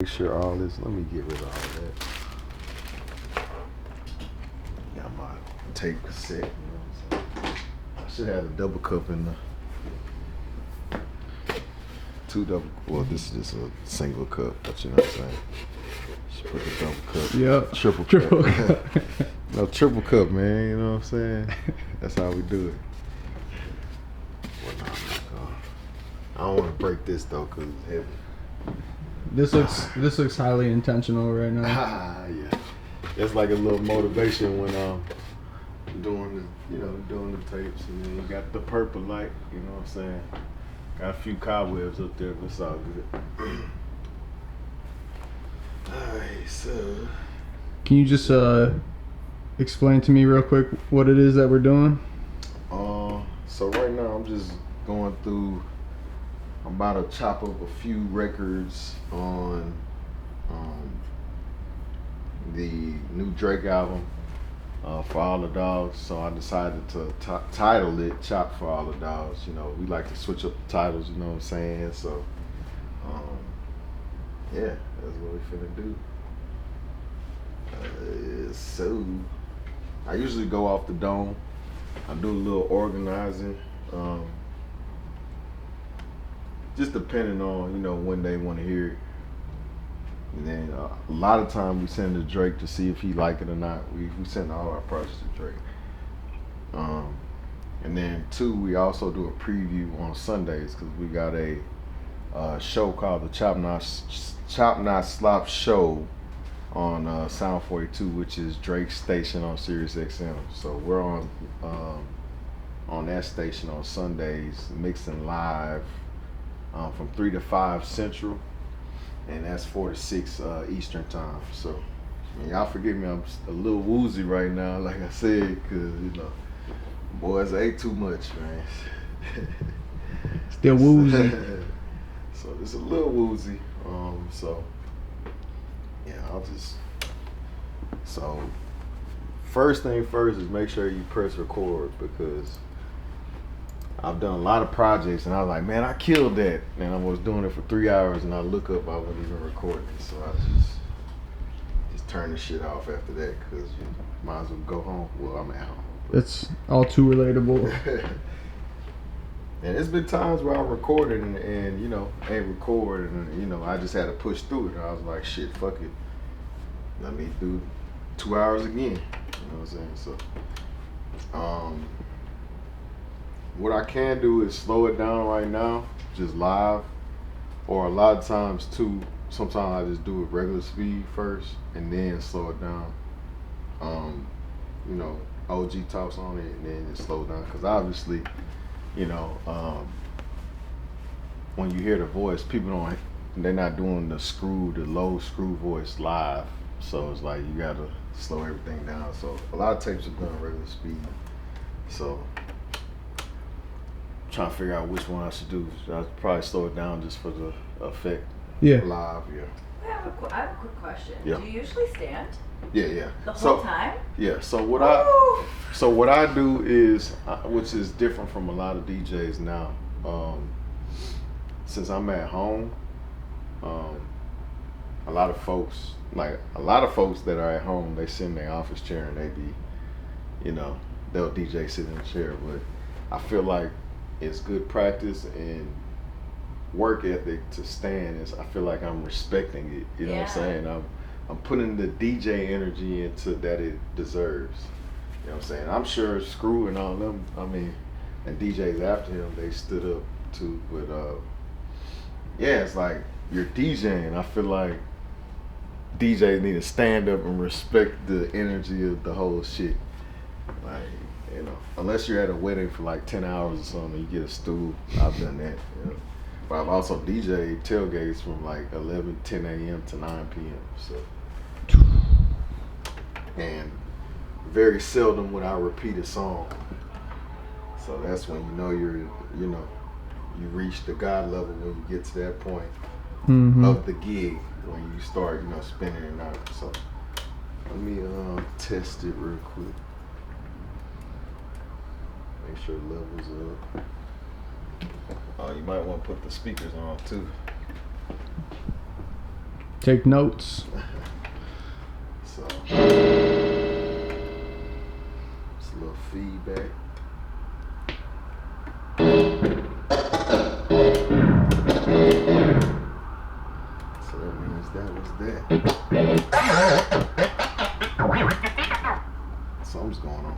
Make sure all this. Let me get rid of all that. Got my tape cassette. You know what I'm saying? I should have a double cup in the two double. Well, this is just a single cup, but you know what I'm saying. Should put the double cup. Yep. Triple cup. No, triple cup, man. You know what I'm saying? That's how we do it. Well, no, I don't want to break this though, cause it's heavy. This looks highly intentional right now. Yeah, that's like a little motivation when doing the tapes, and then you got the purple light. You know what I'm saying? Got a few cobwebs up there, but it's all good. Alright, so Can you just explain to me real quick what it is that we're doing? So right now I'm just going through. I'm about to chop up a few records on the new Drake album, For All the Dogs. So I decided to title it Chop For All the Dogs. You know, we like to switch up the titles, you know what I'm saying? So, yeah, that's what we finna do. So, I usually go off the dome. I do a little organizing. Just depending on, you know, when they want to hear it. And then a lot of time we send to Drake to see if he like it or not. We send all our projects to Drake. And then two, we also do a preview on Sundays because we got a show called the Chop Not Slopped Show on Sound 42, which is Drake's station on Sirius XM. So we're on that station on Sundays, mixing live. From 3 to 5 Central, and that's 4 to 6 Eastern time. So, y'all forgive me, I'm a little woozy right now, like I said, because, you know, boys, I ate too much, man. Still woozy. So, it's a little woozy. So, yeah, So, first thing first is make sure you press record, because I've done a lot of projects, and I was like, man, I killed that. And I was doing it for 3 hours, and I look up, I wasn't even recording it. So I just turn the shit off after that, because you might as well go home. Well, I'm at home. It's all too relatable. And it's been times where I recorded and you know, ain't recorded, and you know, I just had to push through it. And I was like, shit, fuck it. Let me do 2 hours again. You know what I'm saying? So, what I can do is slow it down right now, just live, or a lot of times too, sometimes I just do it regular speed first and then slow it down. You know, OG talks on it and then just slow down, because obviously, you know, when you hear the voice, they're not doing the low screw voice live, so it's like you gotta slow everything down. So a lot of tapes are done regular speed, so trying to figure out which one I should do. I'd probably slow it down just for the effect. Yeah. Live, yeah. I have a quick question. Yeah. Do you usually stand Yeah. the whole time? Yeah. So what I do is, which is different from a lot of DJs now. Since I'm at home, a lot of folks that are at home, they sit in their office chair and they be, you know, they'll DJ sit in the chair. But I feel like it's good practice and work ethic to stand. I feel like I'm respecting it. You know what I'm saying? I'm putting the DJ energy into that it deserves. You know what I'm saying? I'm sure Screw and all them, I mean, and DJs after him, they stood up too. But yeah, it's like you're DJing. I feel like DJs need to stand up and respect the energy of the whole shit. Like, you know, unless you're at a wedding for like 10 hours or something, you get a stool. I've done that. You know? But I've also DJed tailgates from like 10 a.m. to 9 p.m. So, and very seldom would I repeat a song. So that's when you know you reach the God level when you get to that point of the gig, when you start, you know, spinning it out. So let me test it real quick. Make sure the level's up. Oh, you might want to put the speakers on too. Take notes. So, it's a little feedback. So that means that was that. Something's going on.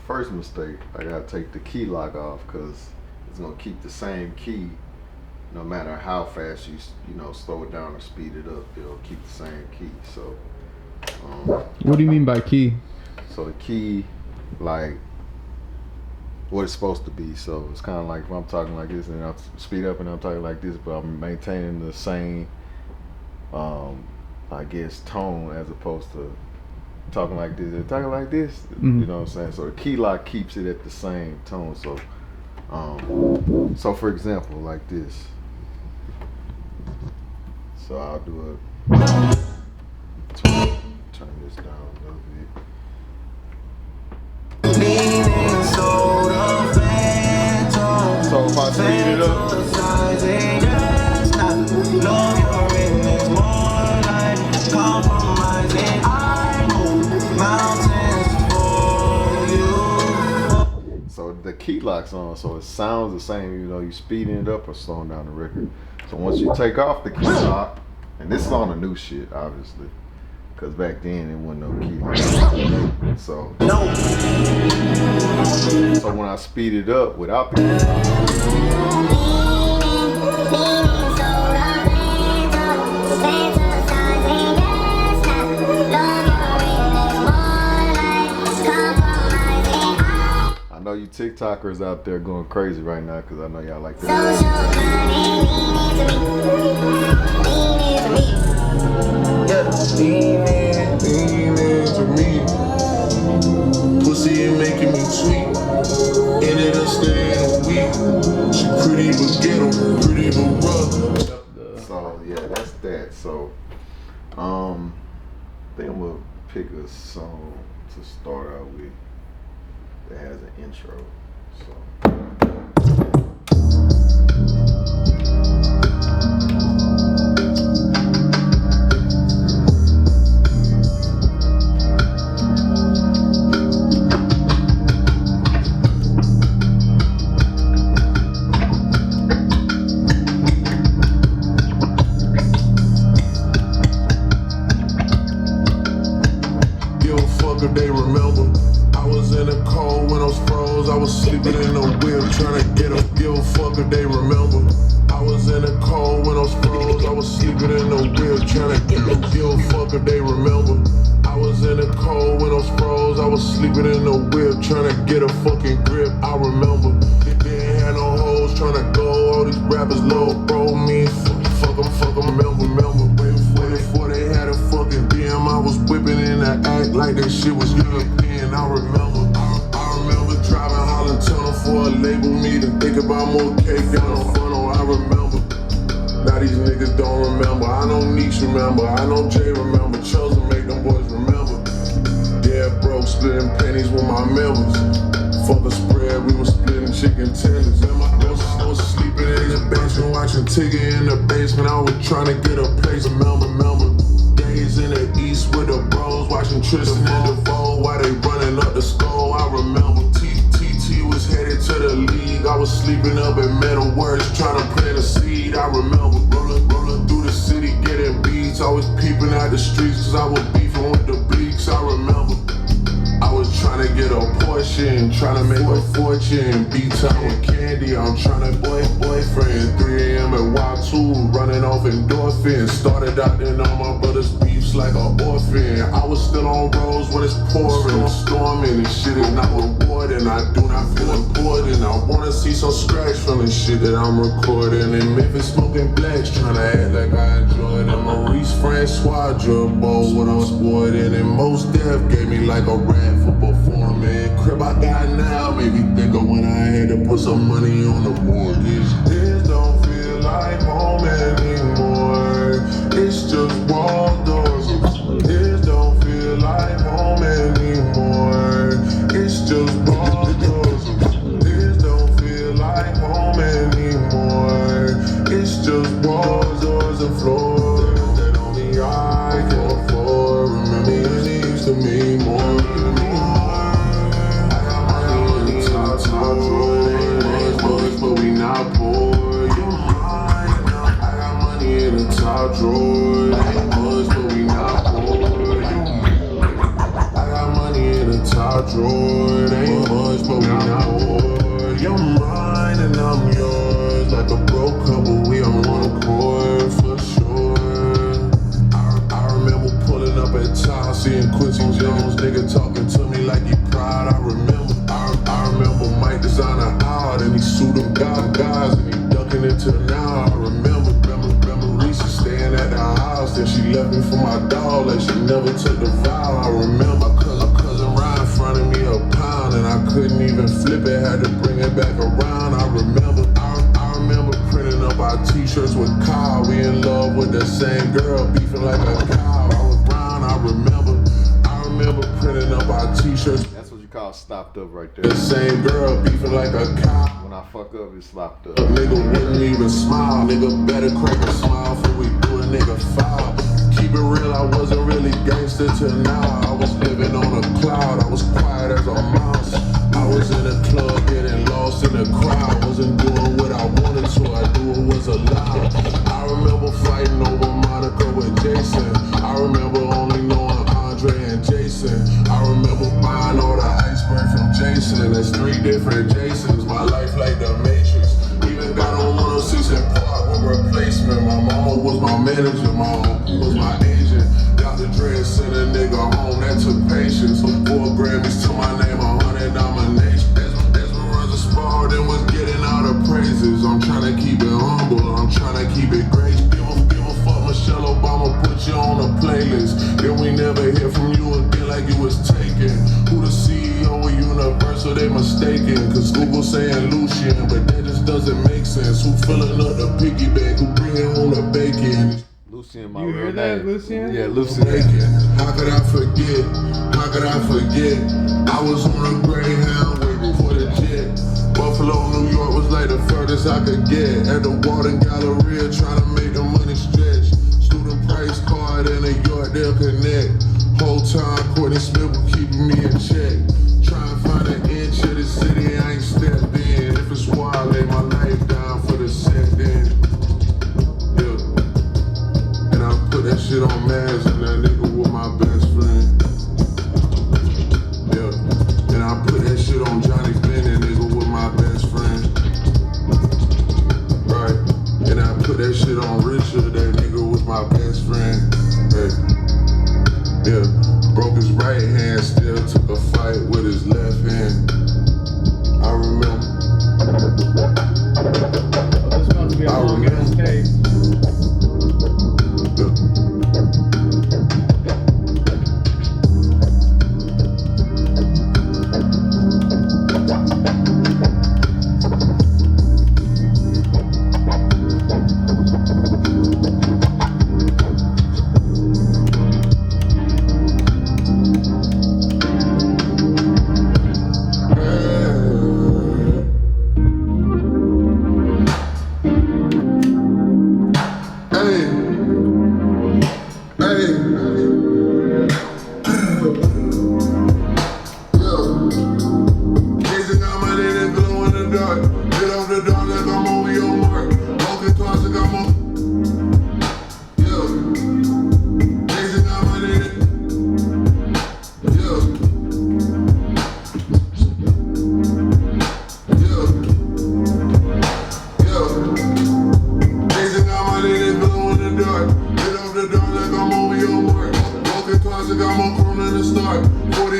First mistake, I gotta take the key lock off because it's gonna keep the same key no matter how fast you slow it down or speed it up. It'll keep the same key. So what do you mean by key? So the key, like what it's supposed to be. So it's kind of like if I'm talking like this and I speed up and I'm talking like this, but I'm maintaining the same I guess tone as opposed to talking like this, Mm-hmm. You know what I'm saying? So the key lock keeps it at the same tone. So, so for example, like this. So I'll do a turn this down a little bit. So if I speed it up. So the key lock's on, so it sounds the same even though you're speeding it up or slowing down the record. So once you take off the key lock, and this is on the new shit, obviously, because back then it wasn't no key lock. So when I speed it up without the key I know you TikTokers out there going crazy right now because I know y'all like that. Lean into me. Pussy ain't making me sweet. Ended up staying a week. She pretty but ghetto, pretty but rough. So yeah, that's that. So I think I'm gonna pick a song to start out with that has an intro. So give a fuck if they remember. I was in the cold when I was froze. I was sleeping in the whip trying to get up. Give a fuck if they remember. I was in the cold when I was froze. I was sleeping in the whip trying to get up. Give a fuck if they remember. I was in the cold when I was froze. I was sleeping in the whip trying to get a fucking grip. I remember. Didn't have no hoes trying to go. All these rappers low bro me. Fuck them, remember. Way before they had a fucking BM, I was whipping in the act like that shit was European. I remember driving Holland Tunnel for a label meeting, think about more cake down the funnel. I remember. Now these niggas don't remember. I know Niche remember. I know Jay remember. Chosen make them boys remember. Yeah, broke, splitting pennies with my members. Fuck a spread, we was splitting chicken tenders. I was sleeping in the basement, watching Tigger in the basement. I was trying to get a place. Remember. Days in the east with the bros, watching Tristan and DeVoe while they running up the skull. I remember TT was headed to the league. I was sleeping up at Metal Works, trying to plant a seed. I remember rolling through the city, getting beats. Always peeping out the streets, cause I was beefing with the bleaks. I remember I was trying to get a portion, trying to make a fortune. B-time with candy, I'm trying to boyfriend. 3 a.m. at Y2, running off endorphins. Started out in all my brother's beefs like an orphan. I was still on roads when it's pouring, storming, and shit is not rewarding. I do not feel important. I wanna see some scratch from the shit that I'm recording. And Memphis smoking blacks, trying to act like I enjoyed it. Maurice Francois drug bowl when I'm sporting. And most death gave me like a rat for performing. Crib I got now made me think of when I had to put some money on the mortgage. This don't feel like home anymore. It's just wall doors. This don't feel like home anymore. It's just wall doors. This don't feel like home anymore. It's just walls, doors, and floors that only I can afford. Remember when it used to mean more than more. I got money in the top drawer. They ain't much, but we not poor. You're mine. I got money in the top drawer. They ain't much, but we not poor. I got money in the top drawer. They ain't much, but we not poor. You're mine and I'm yours. Like a broke couple, we on one accord for sure. I remember pulling up at Town, seeing Quincy Jones, nigga talking to me like he proud. I remember Mike designer out and he sued them guys and he ducking into now. I remember Lisa staying at the house, then she left me for my dog like she never took the vow. I remember cousin Ryan fronted me a pound and I couldn't even flip it, had to bring it back around. I remember printing up our t-shirts with Kyle. We in love with the same girl, beefing like a cow. I was brown, I remember printing up our t-shirts. That's what you call stopped up right there. The same girl, beefing like a cow. When I fuck up, it's slopped up. A nigga wouldn't even smile. Nigga better crack a smile before we do a nigga foul. Keep it real, I wasn't really gangster till now. I was living on a cloud, I was quiet as a mouse. I was in a club getting lost in the crowd. Wasn't doing what I wanted, so I knew it was allowed. I remember fighting over Monica with Jason. I remember only knowing Andre and Jason. I remember buying all the iceberg from Jason. There's 3 different Jasons, my life like the Matrix. Even got on 106 and Park with replacement. My mama was my manager, my uncle was my agent. Dr. Dre sent a nigga home, that took patience. 4 Grammys to my name, 100 nominations. Esperanza Spalding was getting out of praises. I'm trying to keep it humble, I'm trying to keep it great. Give a fuck, Michelle Obama put you on a playlist. Then we never hear from you again like you was taken. Who the CEO of Universal, they mistaken. Cause Google saying Lucian, but that just doesn't make sense. Who filling up the piggy bank, who bringing home the bacon? Lucian, my You real hear name. that, Lucian? Yeah, Lucian. How could I forget? How could I forget? I was on a Greyhound waiting for the jet. Buffalo, New York was like the furthest I could get. At the Walton Galleria, trying to make the money stretch. Student price card in New York, they'll connect. Whole time, Courtney Smith was keeping me in check. Try and find an inch of the city I ain't stepped in. If it's wild, lay my life down for the set then. Yeah. And I put that shit on Maz and that nigga was my best friend. Yeah. And I put that shit on Johnny Bennett, nigga was my best friend. Right. And I put that shit on Richard, that nigga was my best friend. Hey. Yeah. Broke his right hand, still took a fight with his left hand. I remember. Oh, this must be a long ass tape.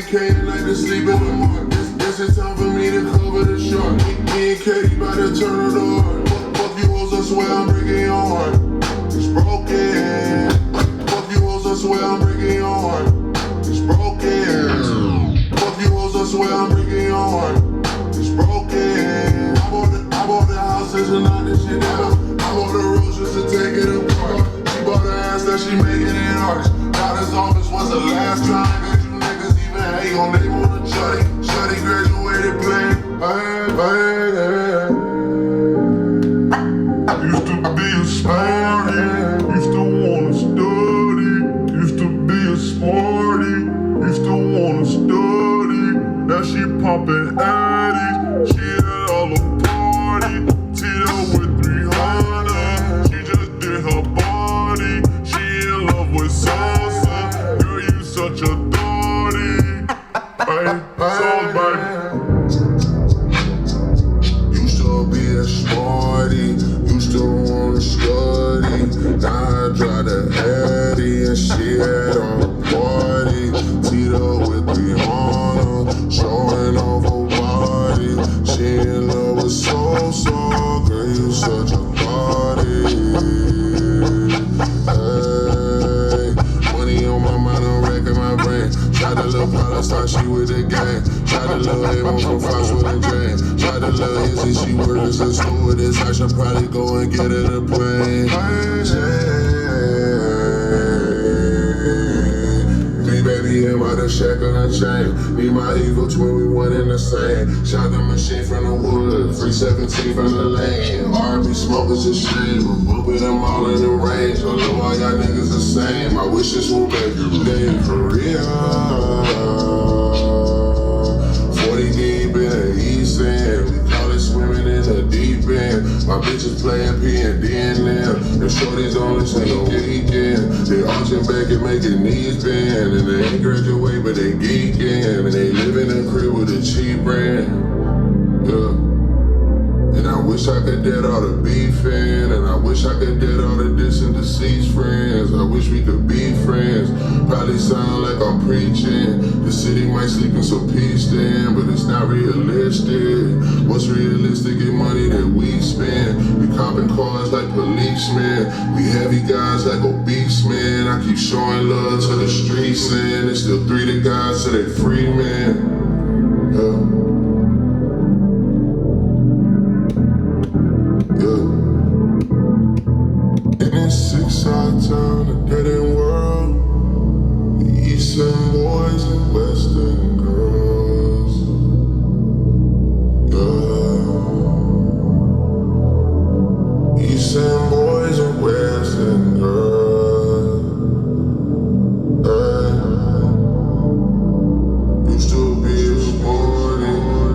Shorty came tonight to sleep in the morning. This is time for me to cover the short. Me and Katie about to turn it on. Fuck you hoes, I swear I'm breaking your heart. It's broken. Fuck you hoes, I swear I'm breaking your heart. It's broken. Fuck you hoes, I swear I'm breaking your heart. It's broken. I bought the house just to knock this shit down. I bought the rose just to take it apart. She bought her ass that she making it arch. Doctor's office was the last time that you niggas even hate on they want a shorty. Shorty graduated playing. Used to be a smarty, used to wanna study. Used to be a smarty, used to wanna study. Now she pumping addies, she at all the party. Tito with 300, she just did her body. She in love with salsa, girl you such a naughty. So baby, used to be a smarty, used to wanna study. Now I drive the Addy and she had on the party. Tito with 300, showing off her body. She in love with salsa, girl you such a body. Hey, money on my mind, I'm wrecking my brain. Tried to little Paula, thought she with the gang. Tried to little Avon from Fox with a Jane. Tried to little Izzy, she works as a stewardess. I should probably go and get her the plane. Me baby, him out the shack on a chain. Me my evil twin, we one in the same. Shot the machine from the wood, 317 from the lane. R&B smokers a shame, I'm bumping them all in the range. Although all y'all niggas the same, I wish this would make you day for real. 40 deep in the east end, we call it swimming in the deep end. My bitches playing P&D in them, and shorties only single weekend. They arching back and making knees bend, and they ain't graduate but they geeking, and they live in a crib with a cheap brand. Yeah. And I wish I could dead all the beefing, and I wish I could dead all the distant deceased friends. I wish we could be friends. Probably sound like I'm preaching. The city might sleep in some peace then, but it's not realistic. What's realistic is money that we spend. We copping cars like policemen. We heavy guys like obese men. I keep showing love to the streets, and it's still 3 to God, so they free men. Yeah. Town, a dead-end world. Eastern boys and Western girls. Yeah. Eastern boys and Western girls. Used to be a smarty,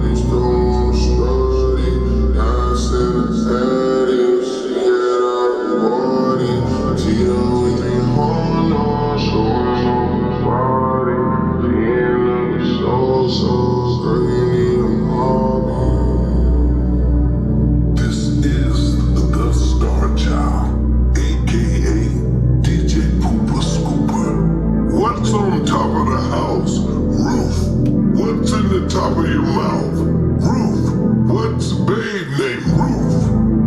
used to want to study. Now I send a addy, she had all the party. Tito with 300, showing off her body. She in love with salsa, girl you need a hobby. This is the Star Child, aka DJ Pooper Scooper. What's on top of the house? Roof. What's in the top of your mouth? Roof. What's the babe name? Roof.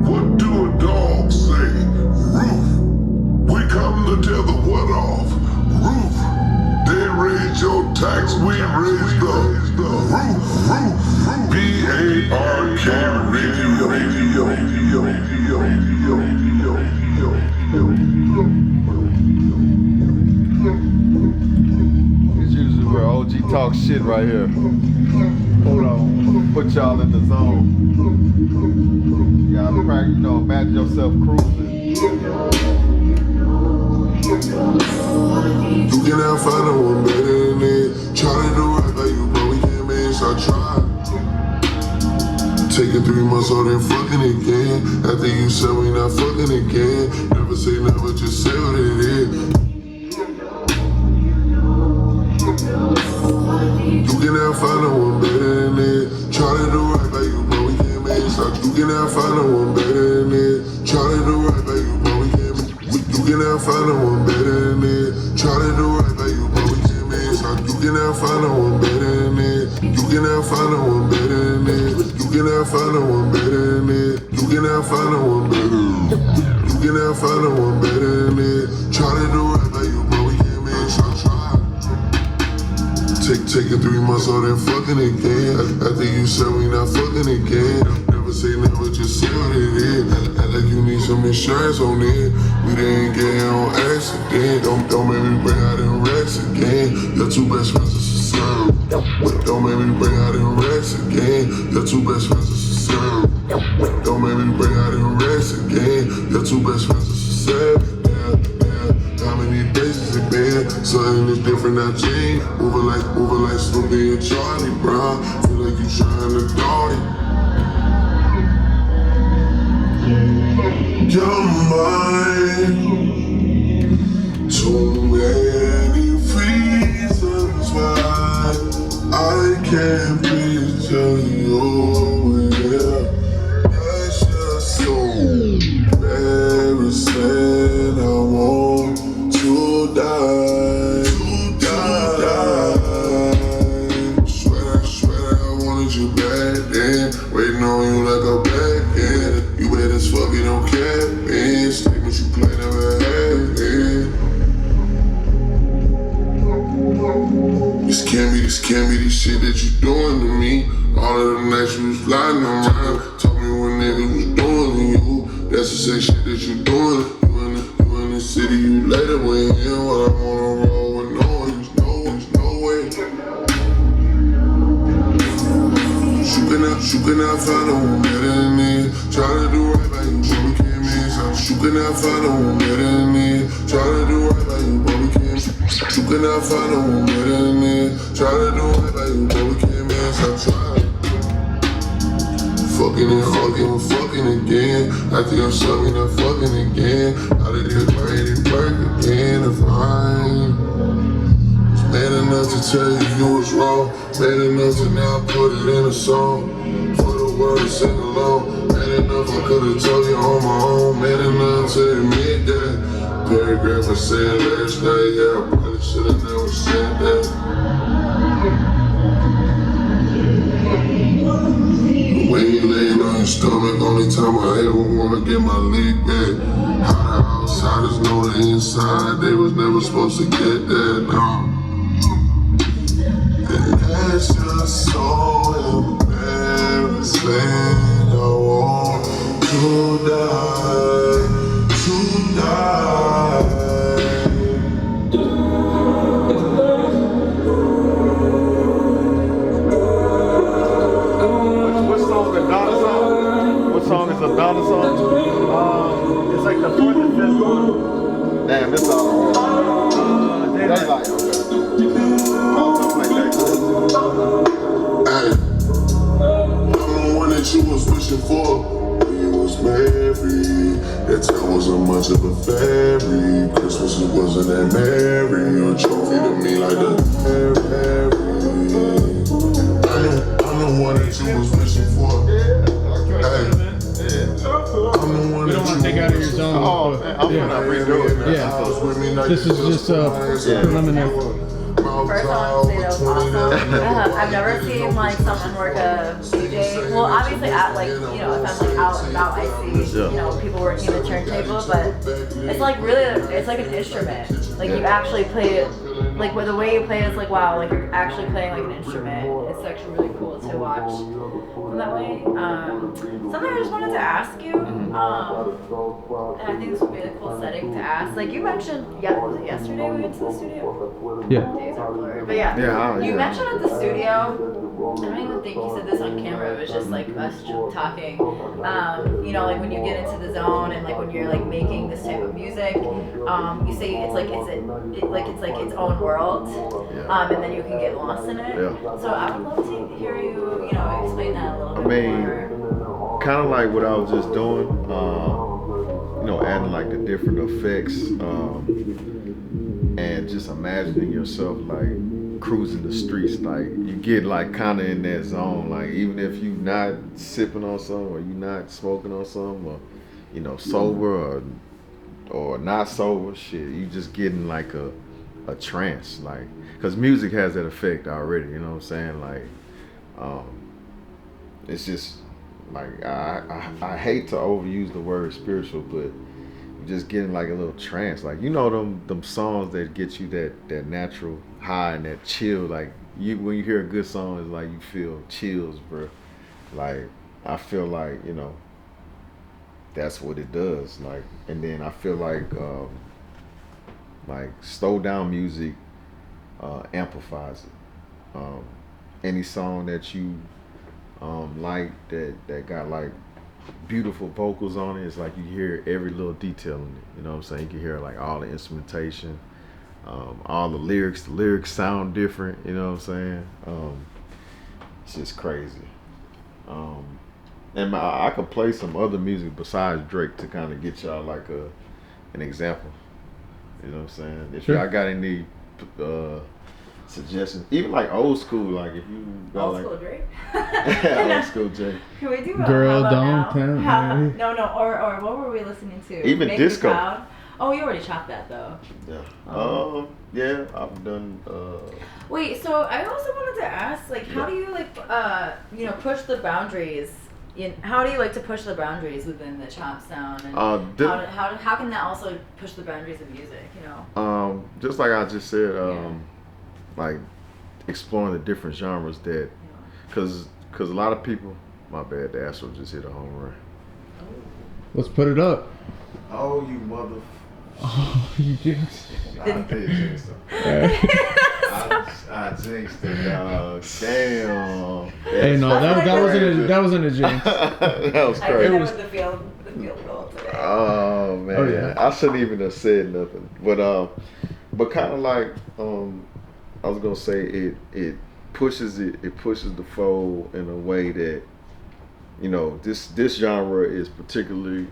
What do a dog say? Roof. We come to tell the what off. Roof. They raise your tax, we raise the roof. B-A-R-K Radio. It's usually where OG talk shit right here. Hold on, put y'all in the zone. Y'all practice, imagine yourself cruising. You can have fun and one better than it. Try to do right by you, but we can't make so I try. Taking 3 months off then fucking again. After you said we not fucking again. Never say never, just say what it is. You can have fun and one better than it. Try to do right by you, but we can't make so. You can have fun and one better than it. Try to do right by you, but we can't make. You can have fun and one better than it. Try to do right by you, but we can't make so. can never find no one better than it. You can never find no one better than it. You can never find no one better than it. You can never find no one better. You can never find no one better than it. Try to do it like you, but we can't make it. Try. Take it 3 months out and fucking again. After you said we not fucking again. Never say never, just say what it is. Act like you need some insurance on it. We didn't get here on accident. Don't make me bring out them racks again. Your two best friends is a serve. Don't make me bring out them racks again. Your two best friends is a serve. Don't make me bring out them racks again. Your two best friends is a serve. How many days has it been? Something is different, I change. Moving like Snoopy and Charlie Brown. Feel like you trying to dart it. You're mine. Too many reasons why I can't picture you. Yeah. That's just so embarrassing. I want to die. Swear I wanted you back then. Waiting on you like a back end. You bad as fuck, you don't care, man. Statements you play never happened. This can't be the shit that you doing to me. All of the nights you was lying around. Told me what niggas was doing to you. That's the same shit that you doing. You in the city, you later went in. While I'm on a roll with no way. You cannot find no one better than me. Try to do right by you, but we can't miss. You cannot find no one better than me. Try to do right by you, but we can't. You cannot find no one better than me. Try to do right by you, but we can't miss. I tried. Fucking again. I think I'm sucking and fucking again. Out of this crazy work again. If I ain't man enough to tell you was wrong. Man enough to now put it in a song. For the world to sing along. Man enough I could've told you on my own. Man enough to admit that paragraph I said last night. Yeah, I probably should've never said that. When you laying on your stomach, only time I ever wanna get my leg back. How the outsiders know the inside, they was never supposed to get that, no. That's just so embarrassing. I want to die. What song is Donna song? What song is a Donna song? It's like the fourth and fifth one. Damn, this all. That's like okay. Something like that. Hey, I'm the one that you was wishing for when you was married. That time wasn't much of a fairy. Christmas it wasn't that merry. Your trophy to me like the fairy. I'm the one that you was wishing for. Hey, I'm the one You don't want to take out of your zone. Oh, man, I'm gonna redo it. Yeah. This is just preliminary. First, I want to say that was awesome. I've never seen like someone work a DJ. Well, obviously, at like if I'm like out and about, I see people working the turntable, but it's like really, it's like an instrument. Like you actually play it. Like the way you play it is like wow, like you're actually playing like an instrument. It's actually really cool to watch from that way. Something I just wanted to ask you, and I think this would be a cool setting to ask. Like you mentioned, was it yesterday we went to the studio? Yeah. Days are blurred. But you mentioned at the studio, I don't even think you said this on camera, it was just like us talking, like when you get into the zone and like when you're like making this type of music, you say it's like its own world, and then you can get lost in it. So I would love to hear you, explain that a little bit more. Kind of like what I was just doing, adding like the different effects, and just imagining yourself like cruising the streets, like you get like kind of in that zone, like even if you not sipping on something or you not smoking on something or sober or not sober, shit, you just getting like a a trance, like, because music has that effect already, you know what I'm saying? Like, it's just like I hate to overuse the word spiritual, but just getting like a little trance, like, you know, them songs that get you that natural high and that chill, like when you hear a good song, it's like you feel chills, bro. Like, I feel like, you know, that's what it does. Like, and then I feel like slow down music amplifies it. Any song that you like that got like beautiful vocals on it, it's like you hear every little detail in it. You know what I'm saying? You can hear like all the instrumentation, all the lyrics. The lyrics sound different. You know what I'm saying? It's just crazy. And I could play some other music besides Drake to kind of get y'all like an example. You know what I'm saying? If y'all got any suggestions, even like old school, like if you got old like school Drake. old school Drake. Can we do Girl, how don't about tell me. No, or what were we listening to? Even Make Me disco. Proud? Oh, you already chopped that though. Yeah. Yeah, I've done. Wait, so I also wanted to ask, like, how do you like, push the boundaries? How do you like to push the boundaries within the chop sound? And how can that also push the boundaries of music? You know. Just like I just said, like exploring the different genres that, because a lot of people. My bad, the Astros just hit a home run. Let's put it up. Oh, you mother. Oh, you jinxed. I did jinx them. I jinxed it, dog. Damn. Hey, no, that wasn't a jinx. That was I crazy. did that with the field goal today. Oh man, Oh, yeah. I shouldn't even have said nothing. But kind of like I was gonna say it pushes the fold in a way that, you know, this genre is particularly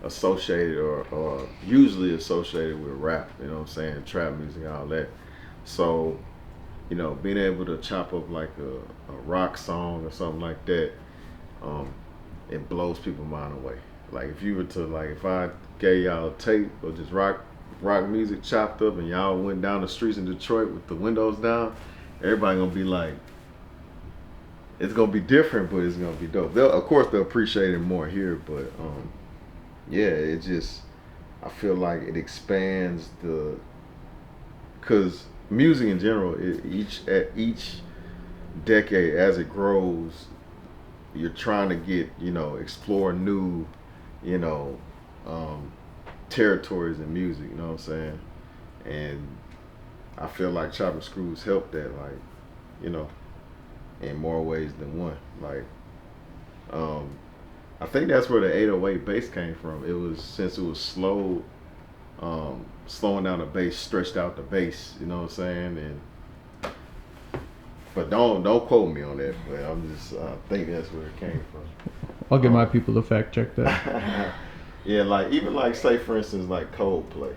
associated or usually associated with rap, you know what I'm saying, trap music, all that. So, you know, being able to chop up like a rock song or something like that, it blows people's mind away. Like if you were to, like, if I gave y'all a tape or just rock music chopped up and y'all went down the streets in Detroit with the windows down, everybody gonna be like, it's gonna be different, but it's gonna be dope. Of course they'll appreciate it more here, but yeah, it just, I feel like it expands because music in general, at each decade as it grows, you're trying to get, you know, explore new, you know, territories in music, you know what I'm saying? And I feel like Chopping Screws helped that, like, you know, in more ways than one. Like, I think that's where the 808 bass came from. It was, since it was slowing down the bass, stretched out the bass, you know what I'm saying? And but don't quote me on that, but I'm just, I think that's where it came from. I'll get my people to fact check that. Yeah, like even like, say for instance, like Coldplay.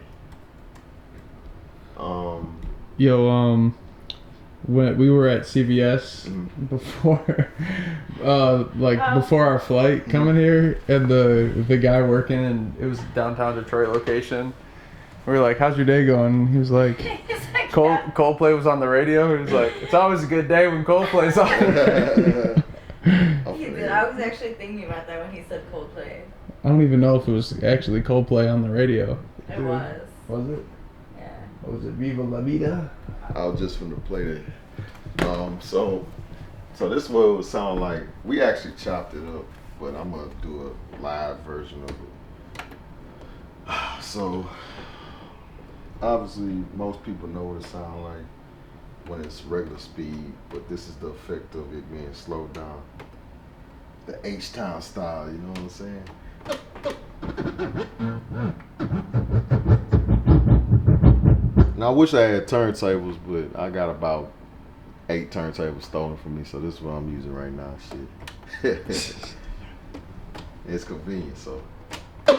Yo, when we were at CVS before, before our flight coming here, and the guy working, and it was downtown Detroit location. We were like, "How's your day going?" And he was like, Coldplay was on the radio. He was like, "It's always a good day when Coldplay's on." He did. I was actually thinking about that when he said Coldplay. I don't even know if it was actually Coldplay on the radio. It was. Was it? Yeah. What was it? Viva La Vida? I was just gonna play that. So this is what it would sound like. We actually chopped it up, but I'm gonna do a live version of it. So obviously most people know what it sounds like when it's regular speed, but this is the effect of it being slowed down. The H-Town style, you know what I'm saying? Now I wish I had turntables, but I got about 8 turntables stolen from me, so this is what I'm using right now. Shit. It's convenient, so. We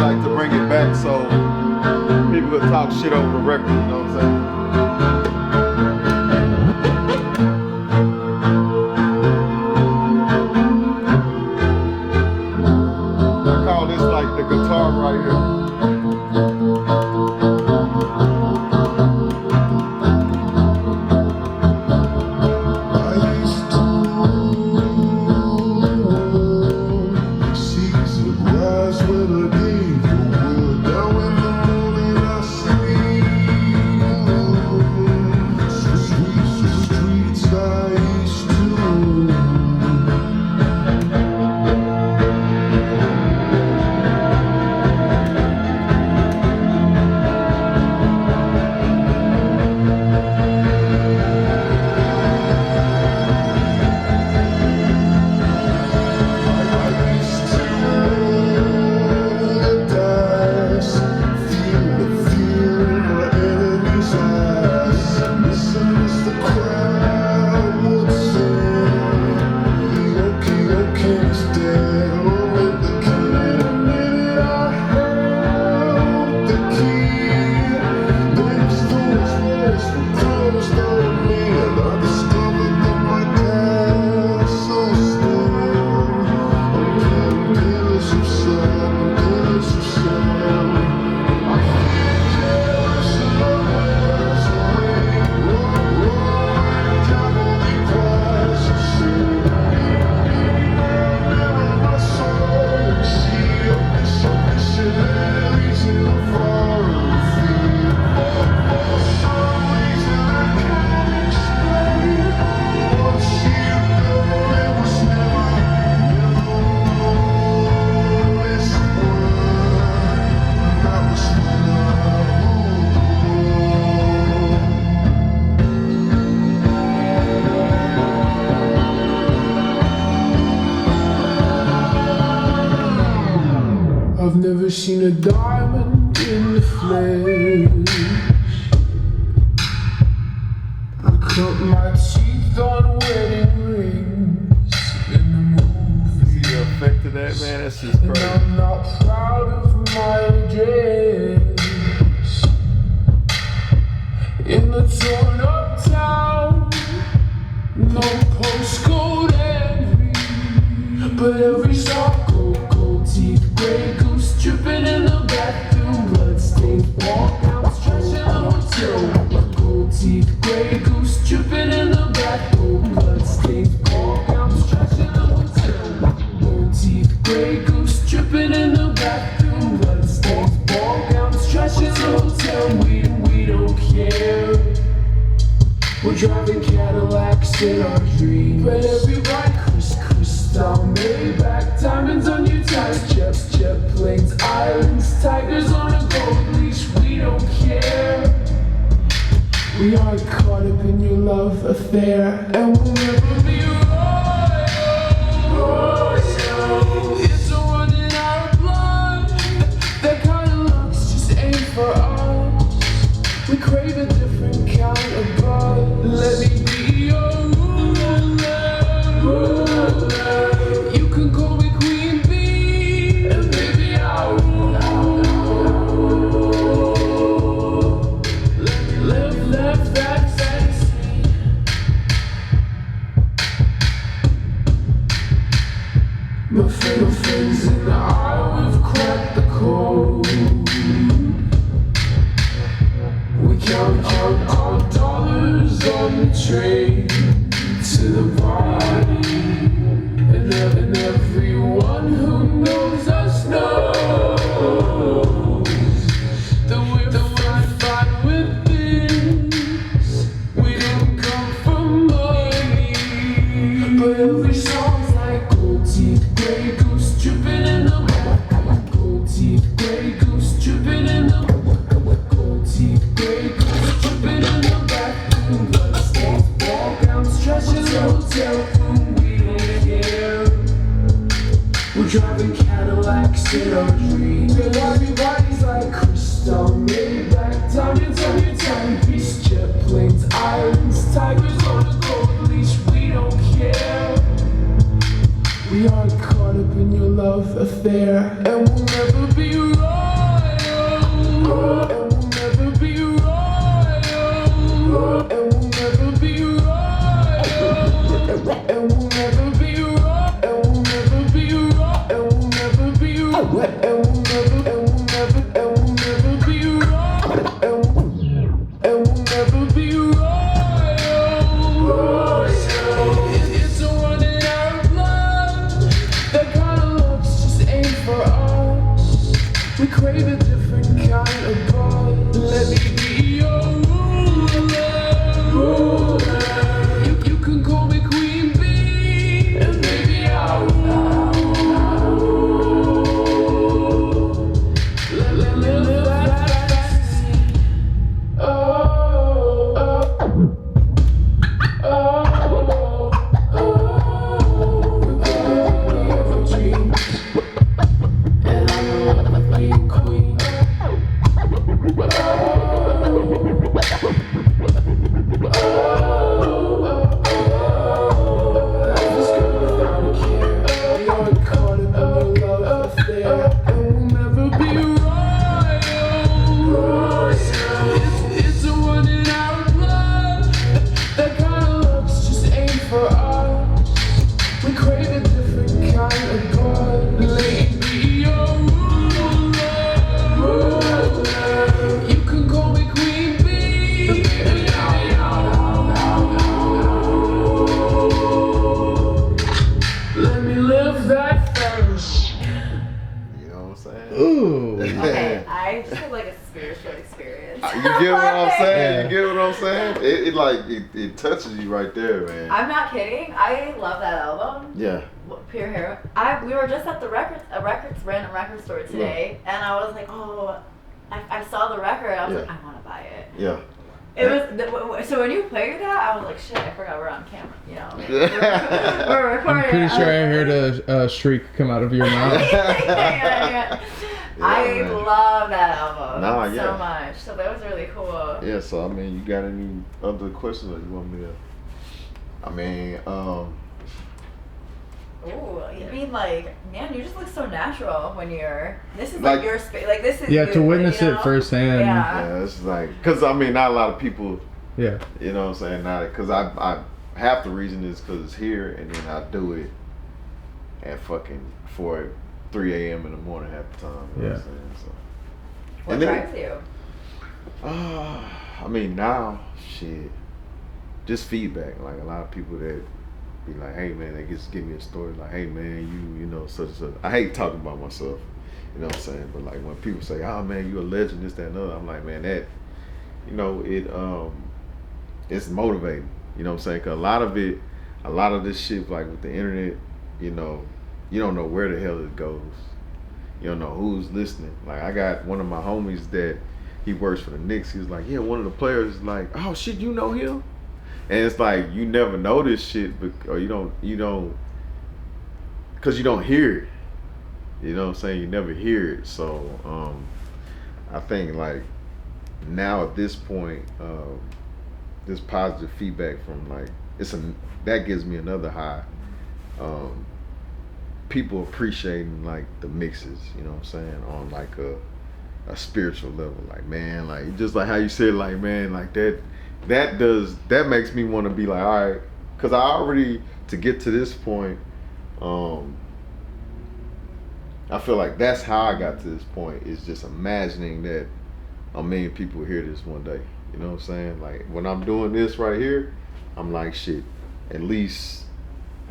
like to bring it back so people could talk shit over the record, you know what I'm saying? never seen a diamond in the flesh. I cut my teeth on wedding rings in the movie. The effect of that, man, that's just And crazy. I'm not proud of my address in the torn up town. No postcode envy, but every song gold teeth, gray goose dripping in the bathroom, bloodstains, ball gowns, trash in the hotel. Gold teeth, gray goose dripping in the bathroom, bloodstains, ball gowns, trash in the hotel. Gold teeth, gray goose dripping in the bathroom, bloodstains, ball gowns, trash in the hotel. We don't care. We're driving Cadillacs in our dreams, but everybody crystal, Maybach, diamonds on your ties, jet planes, islands, tigers on a gold leash. We don't care. We aren't caught up in your love affair, and we'll never be royal. It's a running out of blood. That kind of looks just ain't for us. We crave a different kind of buzz. Let me be your ruler. You can call me Queen Bee, and baby I'll rule. Let me live that fantasy. My friends and I, we've cracked the code. We count our dollars on the train to the party, and everyone who knows us knows that we're fine with this. We don't come from money, but every song's like gold teeth, gray goose dripping in the back. Gold teeth, gray goose dripping in the gold teeth, gray goose dripping in the bathroom, bloodstains, ball gowns, trash in the hotel room. We don't care. We're driving Cadillacs in our dreams, but everybody's like crystal, Maybach, diamonds on your timepiece, jet planes, islands, tigers on a gold leash. We don't care. We aren't caught up in your love affair, and we'll never be royal. And we'll never be royal. And we'll never be royal. And we'll never be royal. And we'll never be royal. And we'll never be royal. And we'll never be royal. And we'll never be royal. It's a running out of blood. That kind of looks just ain't for us. We crave a different kind of buzz. Let me be your ruler. You can call me Queen Bee, and baby I'll rule. Let live that fantasy. Oh, dreams. And I know I'll be a queen. It's a running out of blood. That kind of looks just ain't for us. We crave a different kind of buzz. Let me be your ruler. You can call me Queen Bee. Let me live that fantasy. You know what I'm saying? Ooh. Okay, I just had like a spiritual experience. You get what I'm saying? You get what I'm saying? It touches you right there, man. I'm not kidding. I love that album. Yeah. Pure Hero. We were just at the random record store today, and I was like, oh, I saw the record. I was like, I want to buy it. Yeah. It was so when you played that, I was like, shit, I forgot we're on camera. You know, we're recording. I'm pretty sure I heard a shriek come out of your mouth. yeah. I man. love that album Nah, so yeah. much. So that was really cool. Yeah, so I mean, you got any other questions that you want me to? I mean, Ooh, I mean, like, man, you just look so natural when you're. This is Like- like your space. Like this is. Yeah, you, to witness you it know? firsthand. Yeah. yeah, it's like, cause I mean, not a lot of people, Yeah. you know what I'm saying? Not, cause I half the reason is cause it's here, and then I do it at fucking 3 a.m. in the morning half the time. You know what I'm saying? So. What And then- drives you? I mean, now, shit, just feedback. Like a lot of people that be like, hey man, they just give me a story like, hey man, you know, such and such. I hate talking about myself, you know what I'm saying? But like when people say, oh man, you a legend, this, that, and other, I'm like, man, that, you know, it's motivating. You know what I'm saying? Cause a lot of this shit, like with the internet, you know, you don't know where the hell it goes. You don't know who's listening. Like I got one of my homies that he works for the Knicks. He was like, yeah, one of the players is like, oh shit, you know him? And it's like you never know this shit, or you don't, cause you don't hear it. You know what I'm saying? You never hear it. So I think like now at this point, this positive feedback from like that gives me another high. People appreciating like the mixes, you know what I'm saying, on like a spiritual level. Like man, like just like how you said, like man, like that makes me want to be like, all right, because I already, to get to this point, I feel like that's how I got to this point, is just imagining that a million people hear this one day. You know what I'm saying? Like when I'm doing this right here, I'm like, shit, at least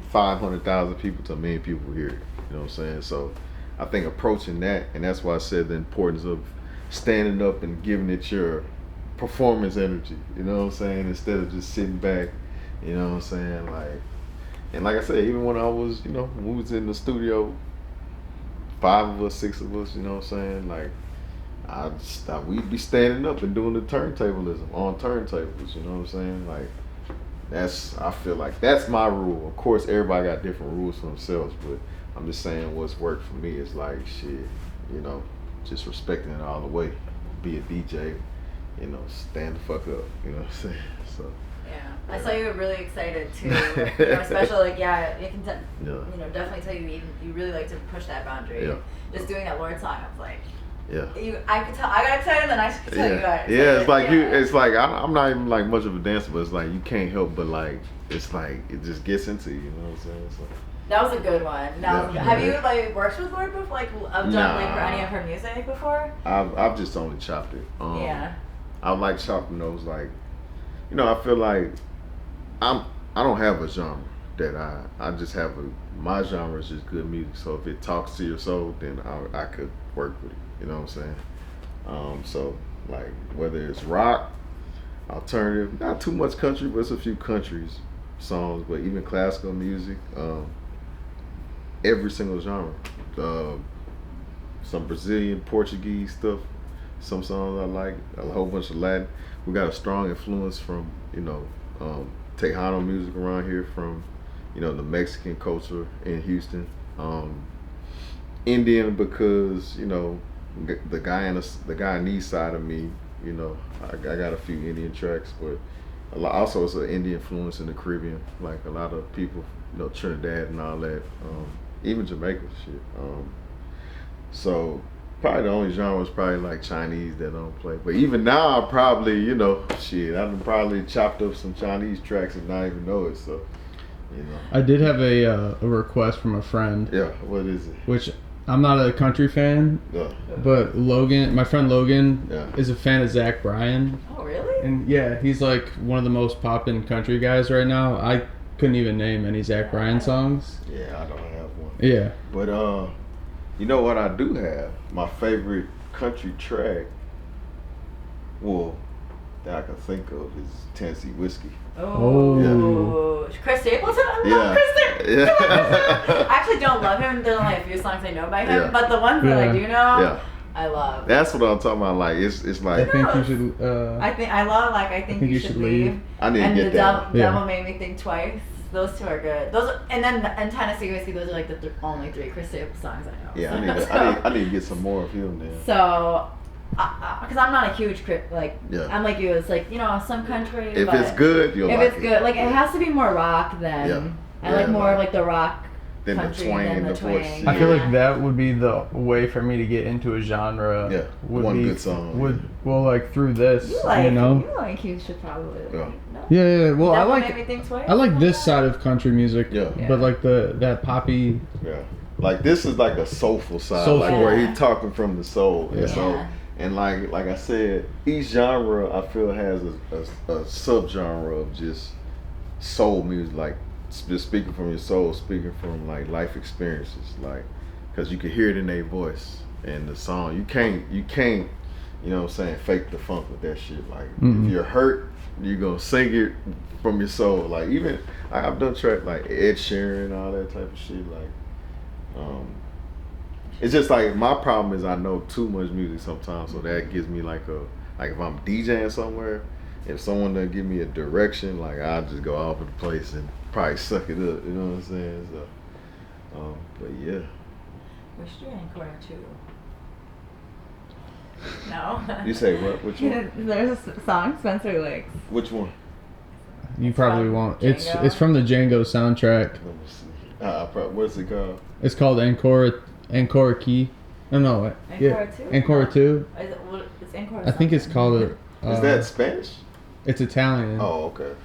500,000 people to a million people hear it. You know what I'm saying? So I think approaching that, and that's why I said the importance of standing up and giving it your performance energy, you know what I'm saying, instead of just sitting back, you know what I'm saying, like, and like I said, even when I was, you know, when we was in the studio, 5 of us, 6 of us, you know what I'm saying, like, we'd be standing up and doing the turntablism on turntables, you know what I'm saying, like, I feel like that's my rule. Of course, everybody got different rules for themselves, but I'm just saying what's worked for me is like, shit, you know, just respecting it all the way, be a DJ, you know, stand the fuck up, you know what I'm saying? So Yeah, I saw you were really excited too. You know, especially like you can you know, definitely tell you really like to push that boundary. Yeah. Just doing that Lord song, I was like, yeah. I could tell I got excited, and then I could tell you got excited. Yeah, it's like yeah. it's like I'm not even like much of a dancer, but it's like you can't help but like it's like it just gets into you, you know what I'm saying? So That was a good one. Yeah. Have you like worked with Lord before? Like done like for any of her music before? I've just only chopped it. Yeah. I like chopping those, like, you know, I feel like I don't have a genre that I just have my genre is just good music. So if it talks to your soul, then I could work with it. You know what I'm saying? So like whether it's rock, alternative, not too much country, but it's a few countries songs, but even classical music, every single genre. Some Brazilian, Portuguese stuff. Some songs I like, a whole bunch of Latin. We got a strong influence from, you know, Tejano music around here, from, you know, the Mexican culture in Houston. Indian, because, you know, the Guyanese side of me, you know, I got a few Indian tracks, but also it's an Indian influence in the Caribbean, like a lot of people, you know, Trinidad and all that, even Jamaica shit. So probably the only genre is probably like Chinese that I don't play. But even now, I probably, you know, shit, I done probably chopped up some Chinese tracks and not even know it. So, you know. I did have a request from a friend. Yeah, what is it? Which I'm not a country fan, but Logan, my friend Logan, is a fan of Zach Bryan. Oh, really? And yeah, he's like one of the most poppin' country guys right now. I couldn't even name any Zach Bryan songs. Yeah, I don't have one. Yeah. But you know what I do have? My favorite country track, well, that I can think of is Tennessee Whiskey. Oh, yeah. Chris Stapleton? I love Chris Stapleton. Yeah. I actually don't love him. There's only a few songs I know by him, but the ones that I do know, I love. That's what I'm talking about. Like it's like. I think you should. I think you should leave. I need and to get the that. devil made me think twice. Those two are good. And then in Tennessee Whiskey, those are like the only 3 Chris Staples songs I know. Yeah, I need to get some more of him then. So, because I'm not a huge like, I'm like you. It's like, you know, some country. If it's good, you'll like it. If it's good, like it has to be more rock than. I like more of like the rock. Then country the twang, and the twang. voice. I feel like that would be the way for me to get into a genre. Yeah, one good song. Well, like through this, you know. You like you should probably. Yeah. No? Yeah. Well, I like this side of country music. Yeah. But like that poppy. Yeah. Like this is like a soulful side, soulful. like where he's talking from the soul. Yeah. So, and like I said, each genre I feel has a subgenre of just soul music, like just speaking from your soul, speaking from like life experiences, like because you can hear it in their voice and the song. You can't, you know what I'm saying, fake the funk with that shit. Like if you're hurt, you're gonna sing it from your soul. Like even I've done track like Ed Sheeran and all that type of shit. Like it's just like my problem is I know too much music sometimes, so that gives me like if I'm DJing somewhere, if someone doesn't give me a direction, like I'll just go all over the place and probably suck it up, you know what I'm saying? So, but yeah. We should do Encore too. No. You say what? Which one? There's a song Spencer likes. Which one? You probably won't. Django. It's from the Django soundtrack. Let me see. What's it called? It's called Encore Key. No, Encore 2? Encore 2. It's Encore. I think it's called. Is that Spanish? It's Italian. Oh, okay.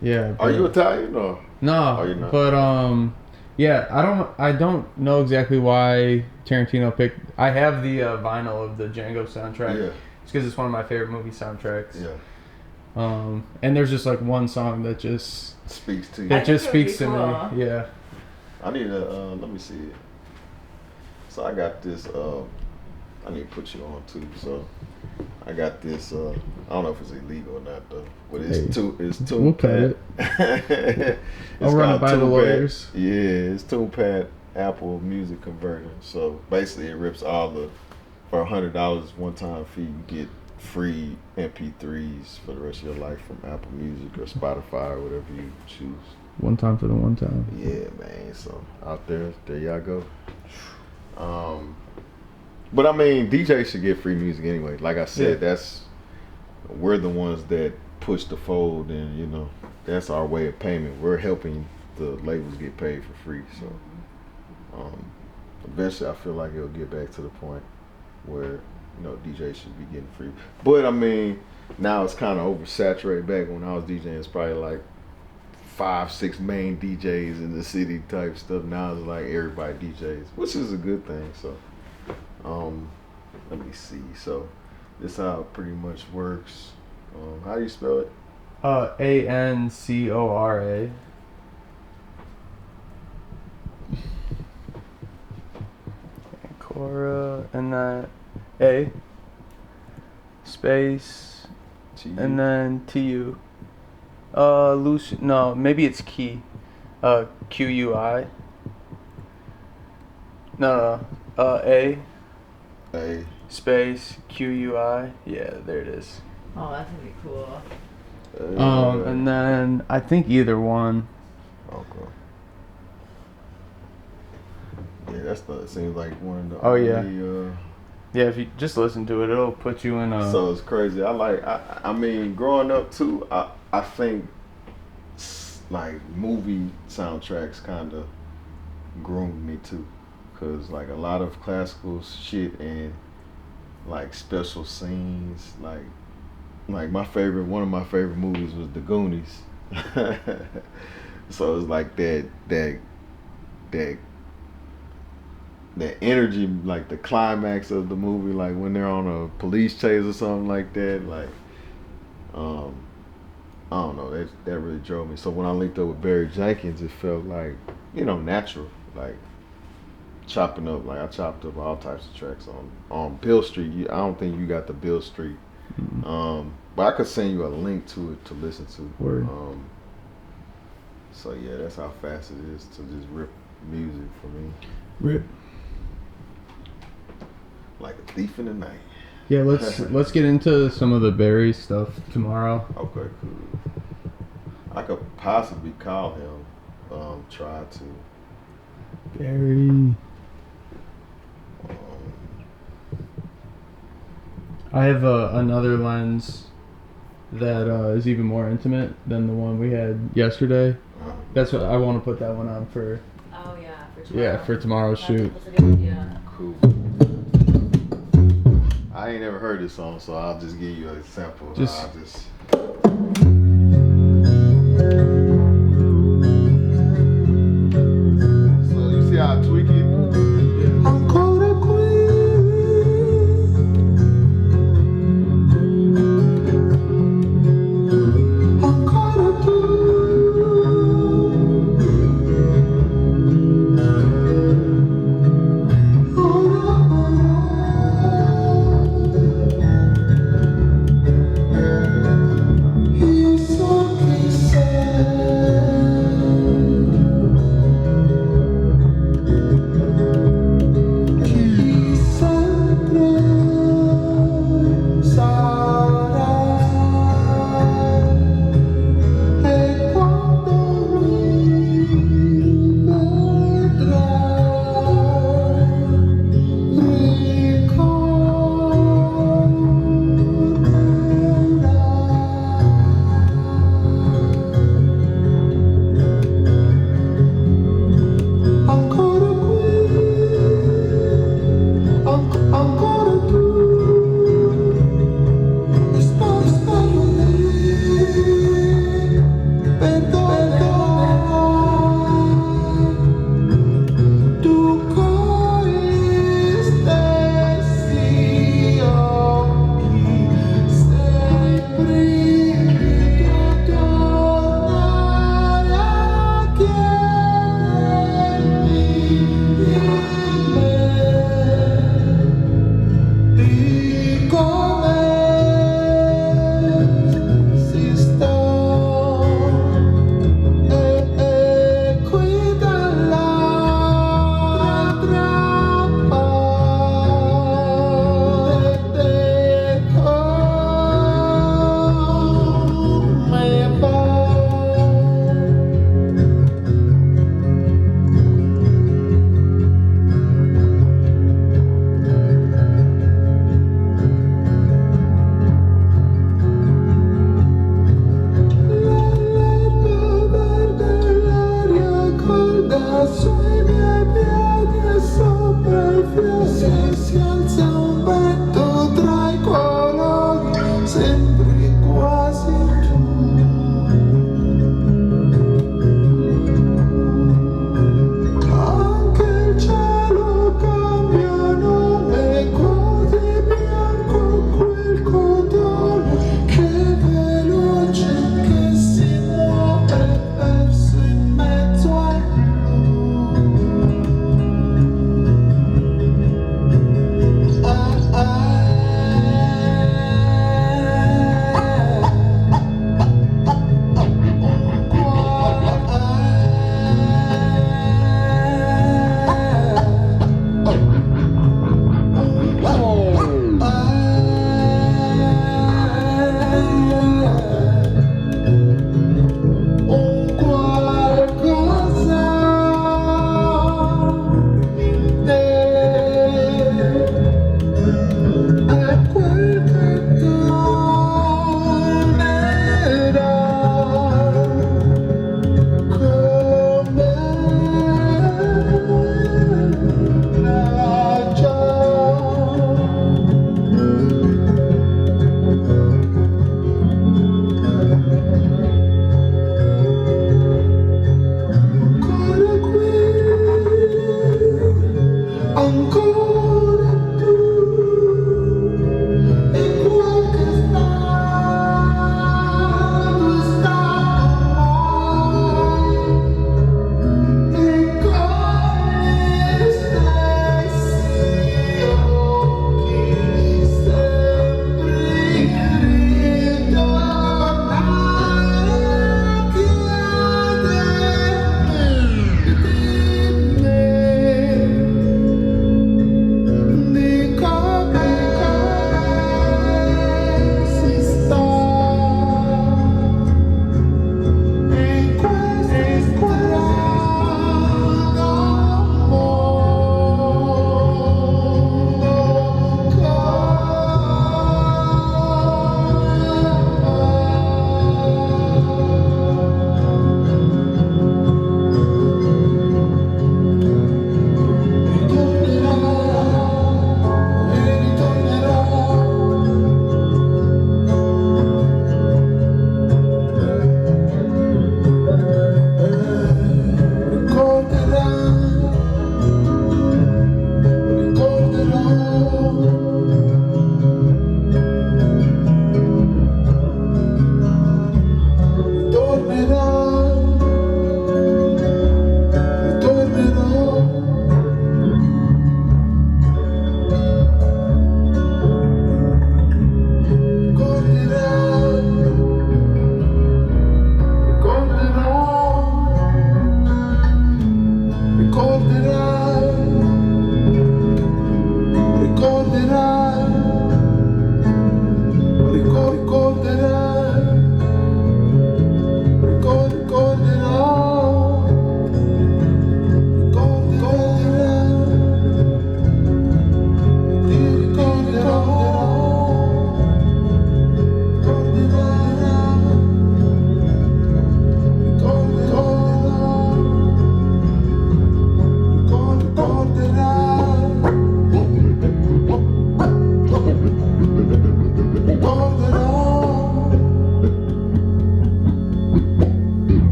Yeah. Are you Italian or? No. Oh, you're not? But yeah, I don't know exactly why Tarantino picked. I have the vinyl of the Django soundtrack. Yeah. It's because it's one of my favorite movie soundtracks. Yeah. And there's just like one song that just speaks to you. That just speaks to cool. me. Yeah. I need to let me see it. So I got this. I need to put you on too. So I got this. I don't know if it's illegal or not though. But it's We'll cut it. I'll run it by the lawyers. Yeah, it's TunePad Apple Music converter. So basically, it rips all for $100 one-time fee. You get free MP3s for the rest of your life from Apple Music or Spotify or whatever you choose. One time for the one time. Yeah, man. So out there y'all go. But I mean, DJs should get free music anyway. Like I said, we're the ones that push the fold, and you know, that's our way of payment. We're helping the labels get paid for free. So eventually, I feel like it'll get back to the point where DJs should be getting free. But I mean, now it's kind of oversaturated. Back when I was DJing, it's probably like 5-6 main DJs in the city type stuff. Now it's like everybody DJs, which is a good thing. So let me see. So this is how it pretty much works. How do you spell it? ANCORA. Ancora, and then A space T-U. and then TU. Lucy, no, maybe it's key. QUI. No. A space QUI. Yeah, there it is. Oh, that's gonna be cool. And then I think either one. Okay. Yeah, it seems like one of the. Oh, yeah. only, Yeah, if you just listen to it, it'll put you in a. So it's crazy. I mean, growing up too, I think like movie soundtracks kind of groomed me too, cause like a lot of classical shit and like special scenes, like one of my favorite movies was The Goonies. So it's like that energy, like the climax of the movie, like when they're on a police chase or something like that, like I don't know, that really drove me. So when I linked up with Barry Jenkins, it felt like, natural, like chopping up, like I chopped up all types of tracks on Bill Street. I don't think you got the Bill Street, but I could send you a link to it to listen to. Word. So yeah, that's how fast it is to just rip music for me. Rip. Like a thief in the night. Yeah, let's get into some of the Barry stuff tomorrow. Okay, cool. I could possibly call him. Try to. Barry. I have another lens that is even more intimate than the one we had yesterday. That's what I want to put that one on for. Oh yeah, for tomorrow. Yeah, for tomorrow's shoot. That's a good idea. Cool. I ain't never heard this song, so I'll just give you a sample. So you see how I tweak it? I'm caught a queen. I'm caught a queen.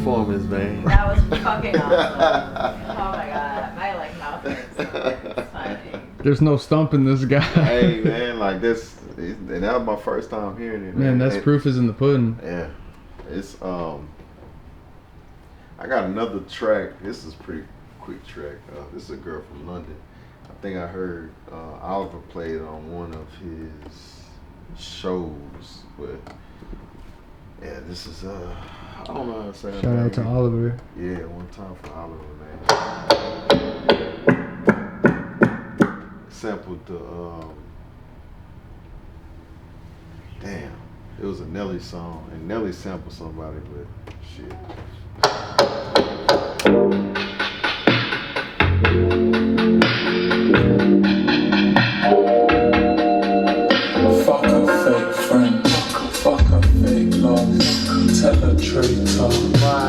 performance, man. That was fucking awesome. Oh my god, my like mouth hurts. It's funny. There's no stumping this guy. Hey man, like this, and that was my first time hearing it. Man, that's and, proof is in the pudding. Yeah, it's I got another track. This is a pretty quick track. This is a girl from London. I think I heard Oliver played on one of his shows, but yeah, this is I don't know how to say it. Shout out to Oliver. Yeah, one time for Oliver, man. Sampled the damn, it was a Nelly song, and Nelly sampled somebody, but shit. Fuck a fake friend, fuck a fake love, tell a traitor,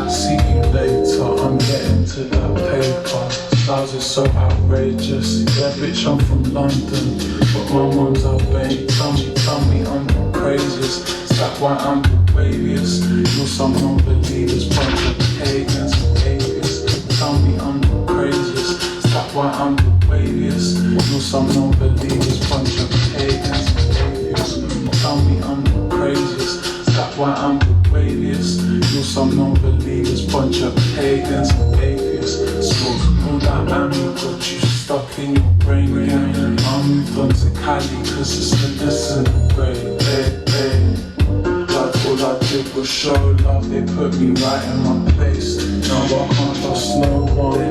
see you later, I'm getting to that paper. Styles is so outrageous, yeah bitch I'm from London, but my mum's Albanian. Tell me I'm the craziest, is that why I'm the waviest? You're some non-believers, bunch of pagans and atheists. Tell me I'm the craziest, is that why I'm the waviest? You're some non-believers, bunch of pagans and atheists. Tell me I'm the craziest, is that why I'm the waviest? You're some non-believers, bunch of pagans and atheists. Smoke all that ammo got you stuck in your brain again. I moved on to Cali cause it's medicine way. Like all I did was show love, they put me right in my place. Now I can't trust no one, they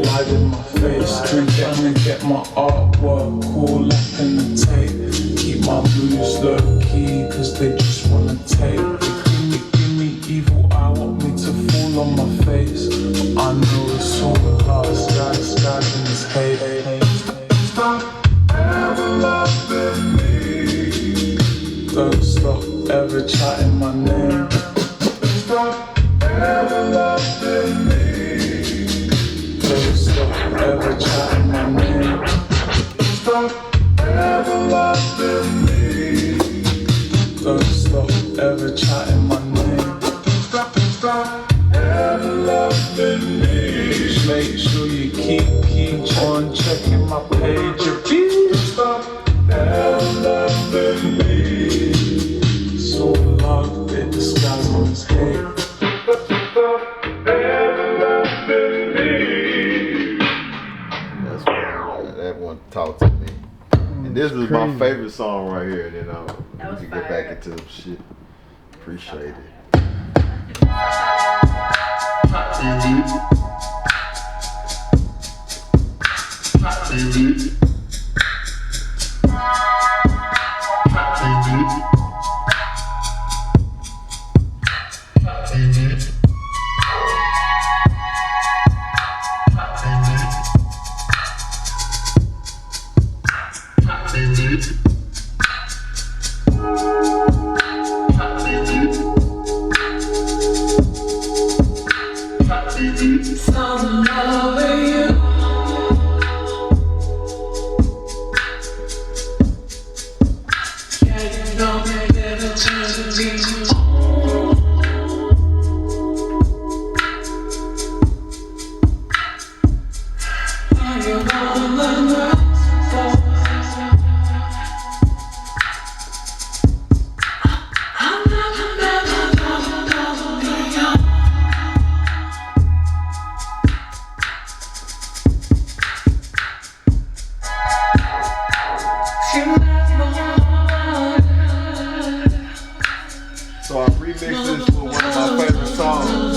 lied in my face. Trying to get my artwork all up in the tape. Keep my moves low key cause they just wanna take. They give me evil eye, want me to fall on my face. But I know it's all lost, guys in this hate. Stop ever loving me. Don't stop ever chatting my name. Stop ever loving me. Don't stop ever chatting my name. Stop ever loving me. Don't stop ever chatting my name. Stop ever loving me. Just make sure you keep on checking my page. Stop ever loving me. It's all love, it disguises on his hate. That's what that one talked to me. And this was my favorite song right here. Then we can get back into some shit. Appreciate it. Some loving you. Yeah, you know they get a chance to be So I remixed this for one of my favorite songs.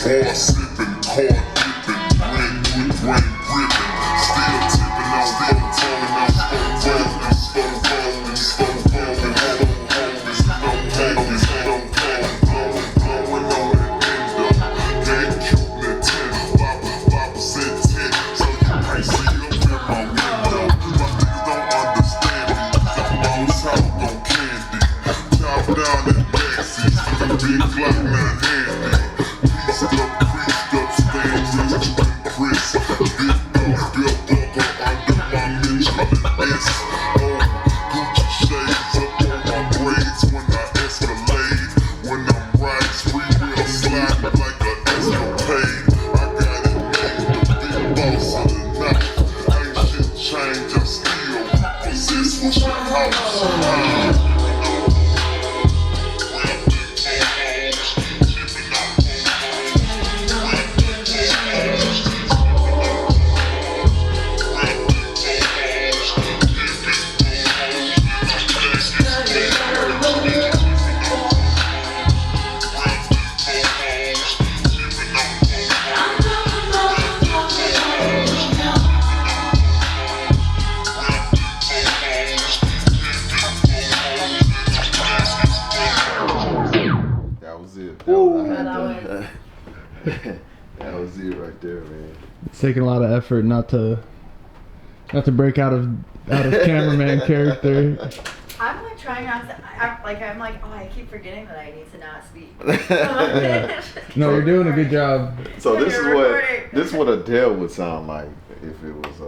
Hard sipping, car dipping, brand new brain gripping. Still tipping on phone, slow rolling, slow rolling, blowing on the endo. GameCube, Nintendo, 5% tint, so you can't see up in my window. My niggas don't understand me, I'm always out on candy. Chop down in Maxis, big Glock 9 handy. Creased up, stands, Chris. Big dog, built buckle under my Michelin S. Gucci shades up on my braids when I escalade. When I'm riding free wheel sliding like an escapade. I got it made, the big boss of the night. Ain't shit changed, I still possess what's your house. That was it right there, man. It's taking a lot of effort not to break out of cameraman character. I'm like trying not to. I'm like, oh, I keep forgetting that I need to not speak. Yeah. No, you're doing a good job. So this is what Adele would sound like if it was.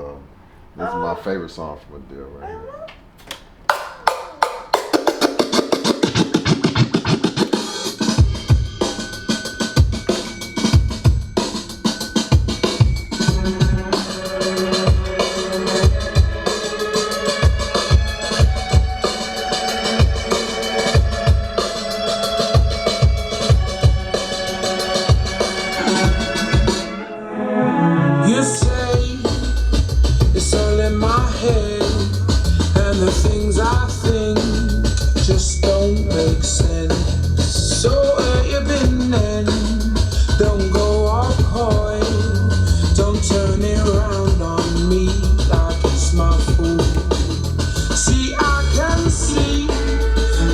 This is my favorite song from Adele right here. You say it's all in my head, and the things I think just don't make sense. So where you been then? Don't go all coy, don't turn it around on me like it's my fault. See, I can see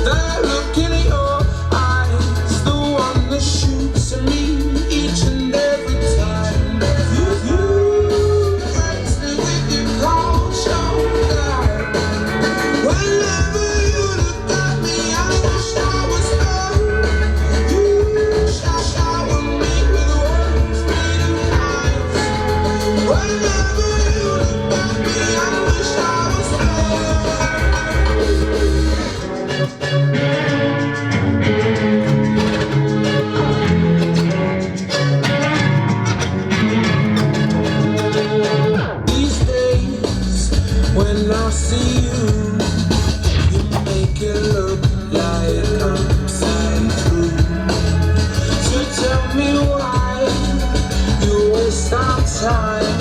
that look in your eyes, the one that shoots at me each and every time. You text me with your cold shoulder. Whenever you look at me, I wish I was her. You shower me with words made of ice. Whenever you look at me, I wish I was her. These days, when I see you, you make it look like I'm seeing through. So tell me why you waste our time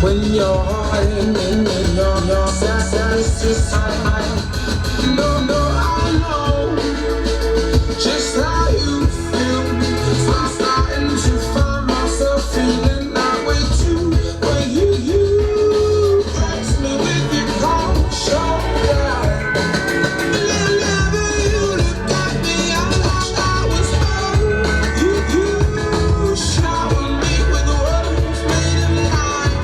when you're hiding in your satisfied. No, I know just how you feel. I'm starting to find myself feeling that way too. But you text me with your cold shoulder. Whenever you look at me, I wish I was her. You shower me with words made of ice.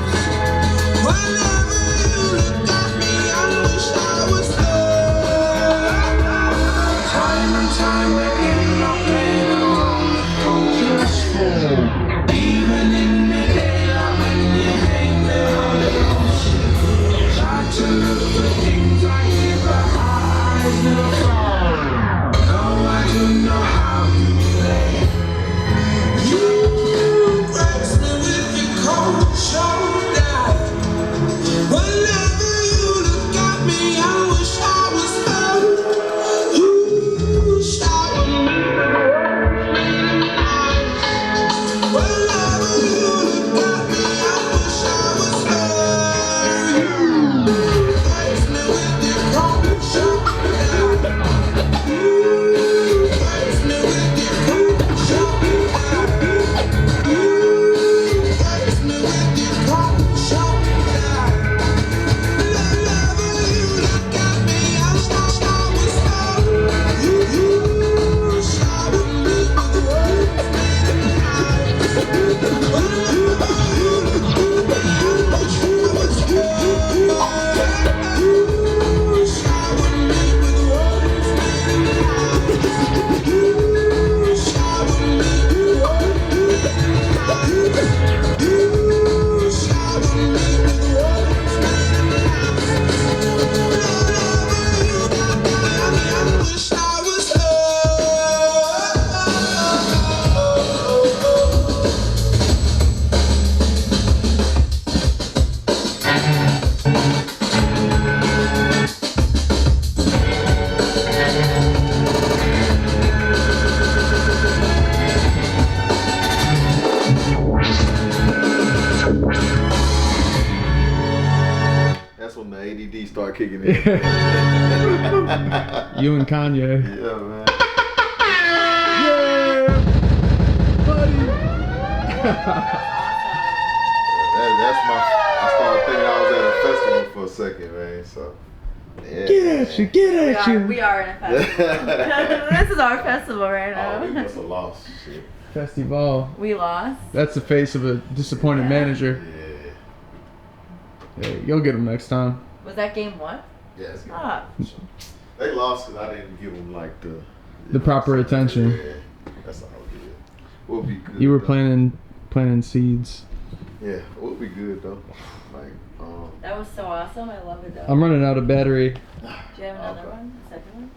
Whenever you look at me, I wish I was her. start kicking in. You and Kanye. Yeah, man. Yeah, buddy. That's my. I started thinking I was at a festival for a second, man. So. Yeah, Get at you, get at you. We are in a festival. This is our festival right now. Oh, we must have lost. Shit. Festival. We lost. That's the face of a disappointed manager. Yeah. Hey, you'll get him next time. Was that game what? Yeah, it's good. Ah. They lost because I didn't give them like The proper attention. Yeah, that's all good. We'll be good. You were though. planting seeds. Yeah, we'll be good though. Like, That was so awesome. I love it though. I'm running out of battery. Do you have another Okay. one? A second one?